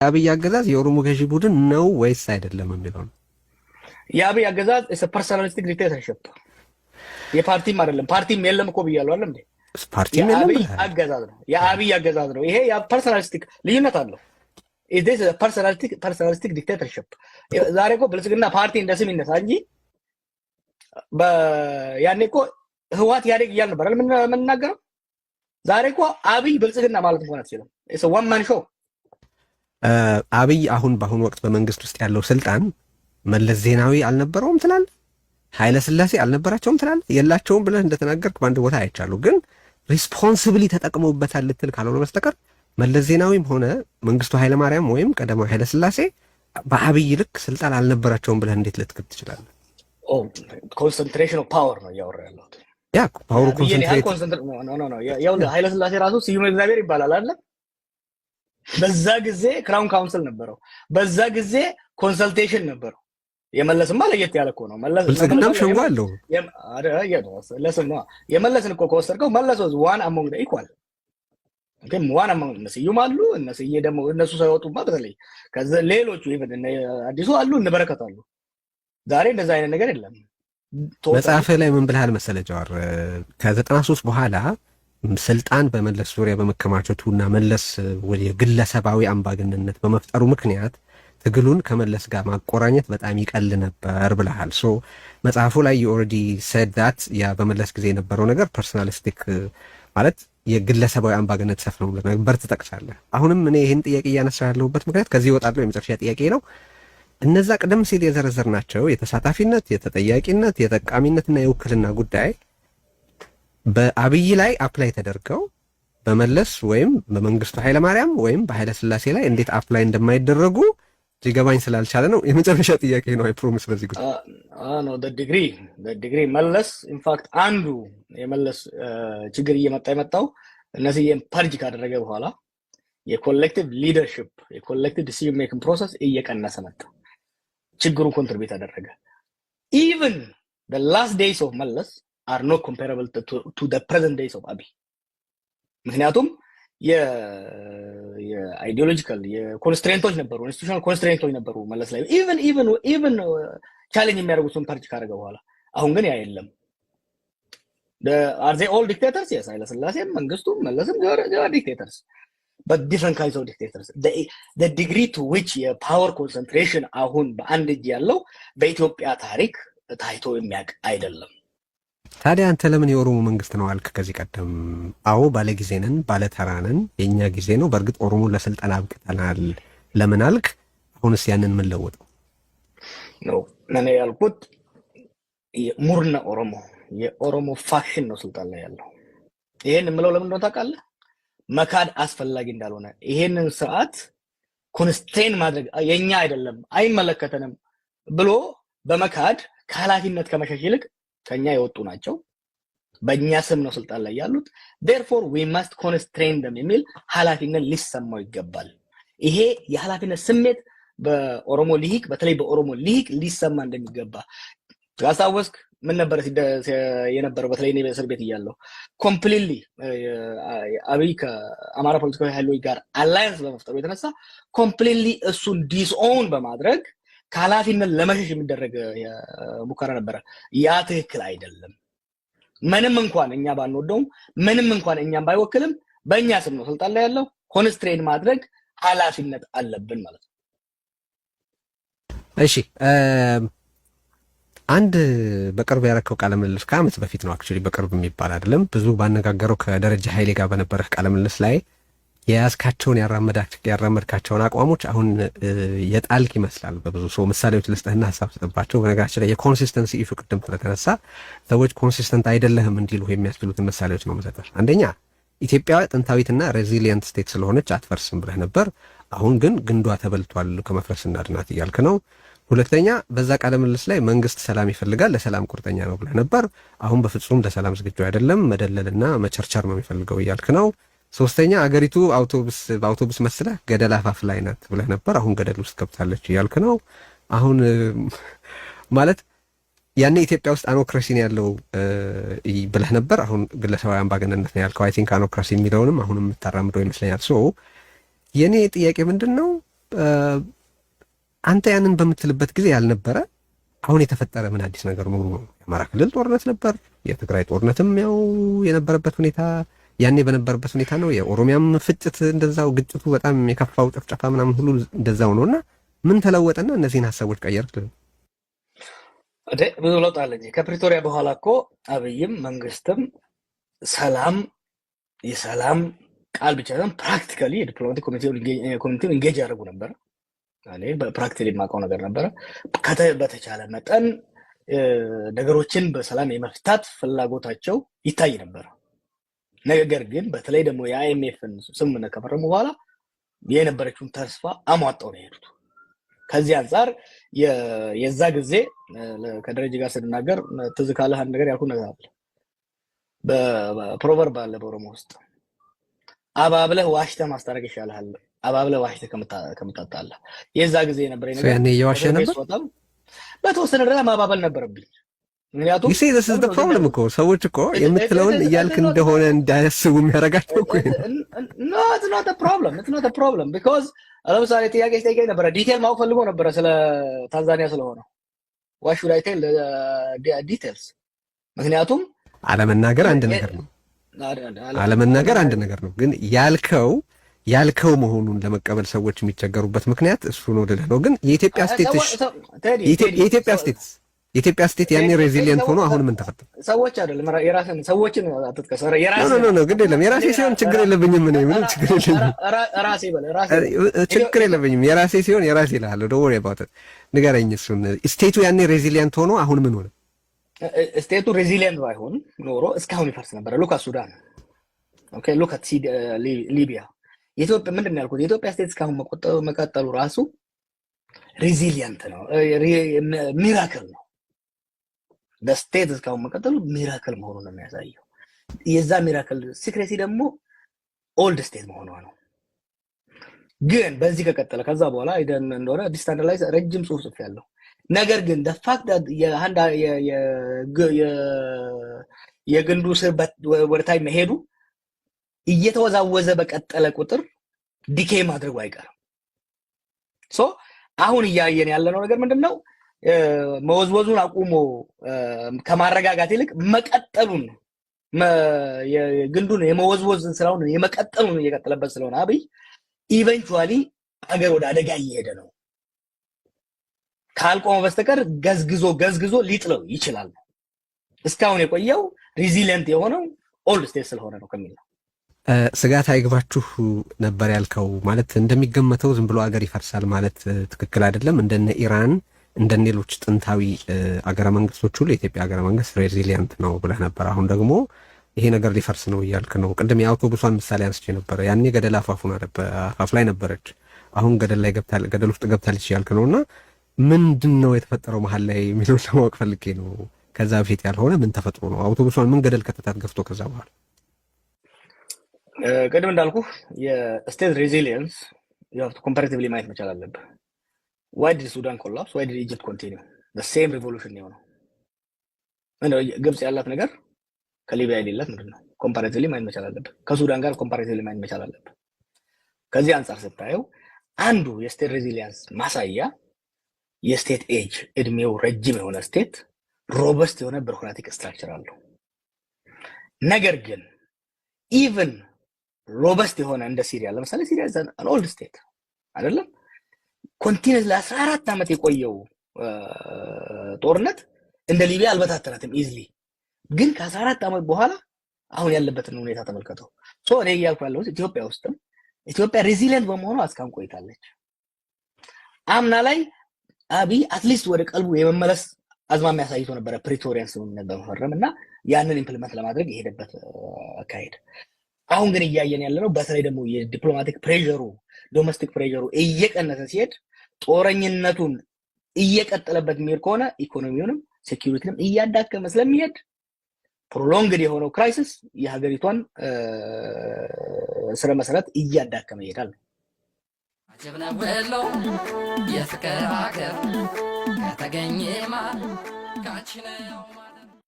የአብይ አገዛዝ የኦሮሞ ገዢ ቡድን ነው ወይስ አይደለም የሚለው ነው። የአብይ አገዛዝ ፐርሶናሊስቲክ ዲክቴተርሺፕ የፓርቲም አይደለም። ፓርቲም የለም እኮ ብያለሁ አይደል እንዴ? ፓርቲም የለም። የአብይ አገዛዝ ነው። የአብይ አገዛዝ ነው። ይሄ ፐርሶናሊስቲክ ልዩነት አለው። ኢዝ ፐርሶናሊስቲክ ዲክቴተርሺፕ። ዛሬ እኮ ብልጽግና ፓርቲ እንደ ስም ይነሳ እንጂ ያኔ እኮ ህወሓት ያደግ እያልን ነበር የምንናገረው። ዛሬ እኮ አብይ ብልጽግና ማለት እንኳን አትችልም። ኢትስ ዋን ማን ሾው። አብይ በአሁን ወቅት በመንግስት ውስጥ ያለው ስልጣን መለስ ዜናዊ አልነበረውም ትላል፣ ኃይለ ሥላሴ አልነበራቸውም ትላል። የላቸውም ብለህ እንደተናገርክ በአንድ ቦታ አይቻሉ። ግን ሪስፖንሲብሊ ተጠቅመውበታል ልትል ካልሆነ በስተቀር መለስ ዜናዊም ሆነ መንግስቱ ኃይለ ማርያም ወይም ቀዳማዊ ኃይለ ሥላሴ በአብይ ልክ ስልጣን አልነበራቸውም ብለህ እንዴት ልትክድ ትችላለህ? ኮንሰንትሬሽን ኦፍ ፓወር ነው እያወራ ያለሁት። ያ ፓወሩ ኮንሰንትሬት ያው ኃይለ ሥላሴ ራሱ ስዩም እግዚአብሔር ይባላል አይደል? በዛ ጊዜ ክራውን ካውንስል ነበረው። በዛ ጊዜ ኮንሰልቴሽን ነበረው። የመለስማ ለየት ያለ እኮ ነው። መለስ ብልጽግናም ሸንጎ አለው። የመለስን እኮ ከወሰድከው መለስ ዋን አሞንግ ዘ ኢኳል ግን ዋን አሞንግ እነ ስዩም አሉ። እነስዬ ደግሞ እነሱ ሳይወጡማ በተለይ ከዛ ሌሎቹ ይፈን አዲሱ አሉ እንበረከቱ አሉ። ዛሬ እንደዛ አይነት ነገር የለም። መጽሐፍ ላይ ምን ብለሃል መሰለህ ጃዋር? ከ93 በኋላ ስልጣን በመለስ ዙሪያ በመከማቸቱና መለስ ወደ ግለሰባዊ አምባገነንነት በመፍጠሩ ምክንያት ትግሉን ከመለስ ጋር ማቆራኘት በጣም ይቀል ነበር ብለሃል። ሶ መጽሐፉ ላይ ኦልሬዲ said that ያ በመለስ ጊዜ የነበረው ነገር ፐርሶናሊስቲክ ማለት የግለሰባዊ አምባገነንነት ሰፍነው ነበር ትጠቅሳለህ። አሁንም እኔ ይህን ጥያቄ እያነሳሁ ያለሁበት ምክንያት ከዚህ ይወጣለው የመጨረሻ ጥያቄ ነው። እነዛ ቀደም ሲል የዘረዘርናቸው የተሳታፊነት፣ የተጠያቂነት፣ የተጠቃሚነትና የውክልና ጉዳይ በአብይ ላይ አፕላይ ተደርገው በመለስ ወይም በመንግስቱ ኃይለማርያም ወይም በኃይለ ሥላሴ ላይ እንዴት አፕላይ እንደማይደረጉ ሊገባኝ ስላልቻለ ነው። የመጨረሻ ጥያቄ ነው። አይ ፕሮሚስ በዚህ ጉዳይ ነው ዲግሪ መለስ ኢንፋክት አንዱ የመለስ ችግር እየመጣ የመጣው እነዚህን ፐርጅ ካደረገ በኋላ የኮሌክቲቭ ሊደርሺፕ የኮሌክቲቭ ዲሲዥን ሜኪንግ ፕሮሰስ እየቀነሰ መጣ። ችግሩን ኮንትሪቢዩት አደረገ። ኢቭን the last days of መለስ are not comparable to the present days of አብይ። ምክንያቱም የአይዲዮሎጂካል የኮንስትሬንቶች ነበሩ፣ ኢንስቲቱሽናል ኮንስትሬንቶች ነበሩ መለስ ላይ ኢቭን ቻሌንጅ የሚያደርጉትን ፓርቲ ካደረገ በኋላ። አሁን ግን ያ የለም። are they all dictators? yes ኃይለ ሥላሴም መንግስቱም መለስም they are dictators but different kinds of dictators. the degree to which የፓወር ኮንሰንትሬሽን አሁን በአንድ እጅ ያለው በኢትዮጵያ ታሪክ ታይቶ የሚያውቅ አይደለም። ታዲያ አንተ ለምን የኦሮሞ መንግስት ነው አልክ? ከዚህ ቀደም አዎ ባለ ጊዜ ነን፣ ባለ ተራ ነን፣ የኛ ጊዜ ነው፣ በእርግጥ ኦሮሞን ለስልጣን አብቅተናል ለምን አልክ? አሁንስ ያንን ምን ለወጠው ነው? እኔ ያልኩት ሙርና የኦሮሞ ፋክሽን ነው ስልጣን ላይ ያለው። ይሄን የምለው ለምን ነው ታውቃለህ? መካድ አስፈላጊ እንዳልሆነ፣ ይሄንን ስርዓት ኮንስትሬን ማድረግ የኛ አይደለም አይመለከተንም ብሎ በመካድ ከኃላፊነት ከመሸሽ ይልቅ ከኛ የወጡ ናቸው፣ በእኛ ስም ነው ስልጣን ላይ ያሉት፣ therefore we must constrain them የሚል ኃላፊነት ሊሰማው ይገባል። ይሄ የኃላፊነት ስሜት በኦሮሞ ልሂቅ በተለይ በኦሮሞ ልሂቅ ሊሰማ እንደሚገባ ካስታወስክ ምን ነበር የነበረው? በተለይ እኔ በእስር ቤት እያለሁ ኮምፕሊትሊ አብይ ከአማራ ፖለቲካዊ ኃይሎች ጋር አላያንስ በመፍጠሩ የተነሳ ኮምፕሊትሊ እሱን ዲስኦውን በማድረግ ከኃላፊነት ለመሸሽ የሚደረግ ሙከራ ነበረ። ያ ትክክል አይደለም። ምንም እንኳን እኛ ባንወደውም ምንም እንኳን እኛም ባይወክልም በእኛ ስም ነው ስልጣን ላይ ያለው። ኮንስትሬን ማድረግ ኃላፊነት አለብን ማለት ነው። እሺ አንድ በቅርብ ያረከው ቃለ ምልልስ ከዓመት በፊት ነው አክቹሊ በቅርብ የሚባል አይደለም። ብዙ ባነጋገረው ከደረጃ ኃይሌ ጋር በነበረ ቃለ ምልልስ ላይ የያዝካቸውን ያራመድካቸውን አቋሞች አሁን የጣልክ ይመስላል። በብዙ ሰው ምሳሌዎች ልስጥህና ሀሳብ ስጥባቸው። በነገራችን ላይ የኮንሲስተንሲ ኢሹ ቅድም ስለተነሳ ሰዎች ኮንሲስተንት አይደለህም እንዲሉ የሚያስችሉትን ምሳሌዎች ነው መሰጠር። አንደኛ ኢትዮጵያ ጥንታዊትና ሬዚሊየንት ስቴት ስለሆነች አትፈርስም ብለህ ነበር። አሁን ግን ግንዷ ተበልቷል ከመፍረስ እናድናት እያልክ ነው። ሁለተኛ በዛ ቃለ ምልልስ ላይ መንግስት ሰላም ይፈልጋል ለሰላም ቁርጠኛ ነው ብለህ ነበር። አሁን በፍጹም ለሰላም ዝግጁ አይደለም መደለልና መቸርቸር ነው የሚፈልገው እያልክ ነው። ሶስተኛ አገሪቱ በአውቶቡስ መስለህ ገደል አፋፍ ላይ ናት ብለህ ነበር። አሁን ገደል ውስጥ ገብታለች እያልክ ነው። አሁን ማለት ያኔ ኢትዮጵያ ውስጥ አኖክራሲ ነው ያለው ብለህ ነበር። አሁን ግለሰባዊ አምባገነንነት ነው ያልከው። አይ ቲንክ አኖክራሲ የሚለውንም አሁንም የምታራምደው ይመስለኛል። ሶ የኔ ጥያቄ ምንድነው አንተ ያንን በምትልበት ጊዜ ያልነበረ አሁን የተፈጠረ ምን አዲስ ነገር ነው? የአማራ ክልል ጦርነት ነበር፣ የትግራይ ጦርነትም ያው የነበረበት ሁኔታ ያኔ በነበረበት ሁኔታ ነው። የኦሮሚያም ፍጭት እንደዛው ግጭቱ በጣም የከፋው ጭፍጨፋ ምናምን ሁሉ እንደዛው ነውና ምን ተለወጠና እነዚህን ሀሳቦች ቀየርክ? ብዙ ለውጥ አለ እንጂ ከፕሪቶሪያ በኋላ እኮ አብይም መንግስትም የሰላም ቃል ብቻ ሳይሆን ፕራክቲካሊ የዲፕሎማቲክ ኮሚቴውን ኢንጌጅ ያደርጉ ነበር። እኔ በፕራክቲካሊ የማውቀው ነገር ነበረ። በተቻለ መጠን ነገሮችን በሰላም የመፍታት ፍላጎታቸው ይታይ ነበር። ነገር ግን በተለይ ደግሞ የአይኤምኤፍን ስምምነት ከፈረሙ በኋላ የነበረችውን ተስፋ አሟጣው ነው የሄዱት። ከዚህ አንጻር የዛ ጊዜ ከደረጀ ጋር ስንናገር ትዝ ካለህ አንድ ነገር ያልኩህ ነገር አለ። በፕሮቨርብ አለ በኦሮሞ ውስጥ አባብለህ ዋሽተህ ማስታረቅ ይሻልሃል አባብለህ ዋሽተህ ከምታጣላ። የዛ ጊዜ የነበረ ነገር ያኔ እየዋሸ ነበር። በተወሰነ ደረጃ ማባበል ነበረብኝ። ምክንያቱም ይሄ this is the problem እኮ ሰዎች እኮ የምትለውን እያልክ እንደሆነ እንዳያስቡ የሚያደርጋቸው እኮ no it's not a problem because ለምሳሌ ጥያቄ ሲጠይቀኝ ነበረ ዲቴል ማወቅ ፈልጎ ነበረ ስለ ታንዛኒያ ስለሆነ why should I tell details? ምክንያቱም አለመናገር አንድ ነገር ነው ግን ያልከው መሆኑን ለመቀበል ሰዎች የሚቸገሩበት ምክንያት እሱ ነው ልልህ ነው። ግን የኢትዮጵያ ስቴት ያኔ ሬዚሊየንት ሆኖ አሁን ምን ተፈጠረ? ሰዎች አይደለም የራስን ሰዎችን አትጥቀስ። ነው ግድ የለም የራሴ ሲሆን ችግር የለብኝም። ምንም ችግር የለኝም። ችግር የለብኝም። የራሴ ሲሆን የራሴ እልሃለሁ። ዶንት ወሪ አባውት ኢት። ንገረኝ እሱን። ስቴቱ ያኔ ሬዚሊየንት ሆኖ አሁን ምን ሆነ? ስቴቱ ሬዚሊየንት ባይሆን ኖሮ እስካሁን ይፈርስ ነበር። ሉክ አት ሱዳን፣ ኦኬ ሉክ አት ሊቢያ። የኢትዮጵያ ምንድን ነው ያልኩት? የኢትዮጵያ ስቴት እስካሁን መቀጠሉ ራሱ ሬዚሊየንት ነው፣ ሚራክል ነው። በስቴት እስካሁን መቀጠሉ ሚራክል መሆኑን ነው የሚያሳየው። የዛ ሚራክል ሲክሬሲ ደግሞ ኦልድ ስቴት መሆኗ ነው። ግን በዚህ ከቀጠለ ከዛ በኋላ እንደሆነ ዲስታንድ ላይ ረጅም ጽሁፍ ጽፌያለሁ። ነገር ግን the fact that የግንዱ ስር ወደታይ መሄዱ እየተወዛወዘ በቀጠለ ቁጥር ዲኬ ማድረጉ አይቀርም። ሶ አሁን እያየን ያለነው ነገር ምንድነው? መወዝወዙን አቁሞ ከማረጋጋት ይልቅ መቀጠሉን የግንዱን የመወዝወዝን ስራውን የመቀጠሉን እየቀጠለበት ስለሆነ አብይ ኢቨንቹዋሊ አገር ወደ አደጋ እየሄደ ነው። ካልቆመ በስተቀር ገዝግዞ ሊጥለው ይችላል። እስካሁን የቆየው ሬዚሊየንት የሆነው ኦልድ ስቴት ስለሆነ ነው ከሚል ነው። ስጋት አይግባችሁ ነበር ያልከው። ማለት እንደሚገመተው ዝም ብሎ አገር ይፈርሳል ማለት ትክክል አይደለም። እንደነ ኢራን እንደነ ሌሎች ጥንታዊ አገረ መንግስቶች ሁሉ የኢትዮጵያ አገረ መንግስት ሬዚሊየንት ነው ብለህ ነበር። አሁን ደግሞ ይሄ ነገር ሊፈርስ ነው እያልክ ነው። ቅድም የአውቶቡሷን ምሳሌ አንስቼ ነበር። ያኔ ገደል አፋፍ ላይ ነበረች፣ አሁን ገደል ውስጥ ገብታለች እያልክ ነውና ምንድን ነው የተፈጠረው መሀል ላይ የሚለውን ለማወቅ ፈልጌ ነው። ከዛ በፊት ያልሆነ ምን ተፈጥሮ ነው? አውቶቡሷን ምን ገደል ከተታት ገፍቶ ከዛ በኋላ ቅድም እንዳልኩ የስቴት ሬዚሊየንስ ኮምፓሬቲቭሊ ማየት መቻል አለብህ። ዋይ ዲድ ሱዳን ኮላፕስ? ዋይ ዲድ ኢጅፕት ኮንቲኒው? ሴም ሪቮሉሽን ነው። ግብጽ ያላት ነገር ከሊቢያ የሌላት ምንድን ነው? ኮምፓሬቲቭሊ ማየት መቻል አለብህ። ከሱዳን ጋር ኮምፓሬቲቭሊ ማየት መቻል አለብህ። ከዚህ አንጻር ስታየው አንዱ የስቴት ሬዚሊየንስ ማሳያ የስቴት ኤጅ እድሜው ረጅም የሆነ ስቴት ሮበስት የሆነ ቢሮክራቲክ ስትራክቸር አለው። ነገር ግን ኢቭን ሮበስት የሆነ እንደ ሲሪያ ለምሳሌ ሲሪያ አን ኦልድ ስቴት አይደለም። ኮንቲኒስ ለ14 ዓመት የቆየው ጦርነት እንደ ሊቢያ አልበታተናትም ኢዝሊ። ግን ከ14 ዓመት በኋላ አሁን ያለበትን ሁኔታ ተመልከተው። ሶ እኔ እያልኩ ያለሁት ኢትዮጵያ ሬዚሊየንት በመሆኗ እስካሁን ቆይታለች። አምና ላይ አብይ አትሊስት ወደ ቀልቡ የመመለስ አዝማሚያ ያሳይቶ ነበረ ፕሪቶሪያን ስምምነት በመፈረም እና ያንን ኢምፕሊመንት ለማድረግ የሄደበት አካሄድ። አሁን ግን እያየን ያለነው በተለይ ደግሞ የዲፕሎማቲክ ፕሬሸሩ ዶሜስቲክ ፕሬሸሩ እየቀነሰ ሲሄድ ጦረኝነቱን እየቀጠለበት የሚሄድ ከሆነ ኢኮኖሚውንም ሴኩሪቲንም እያዳከመ ስለሚሄድ ፕሮሎንግድ የሆነው ክራይሲስ የሀገሪቷን ስረ መሰረት እያዳከመ ይሄዳል። አጀብነ ወሎ የፍቅር ሀገር ከተገኘማ ካንቺ ነው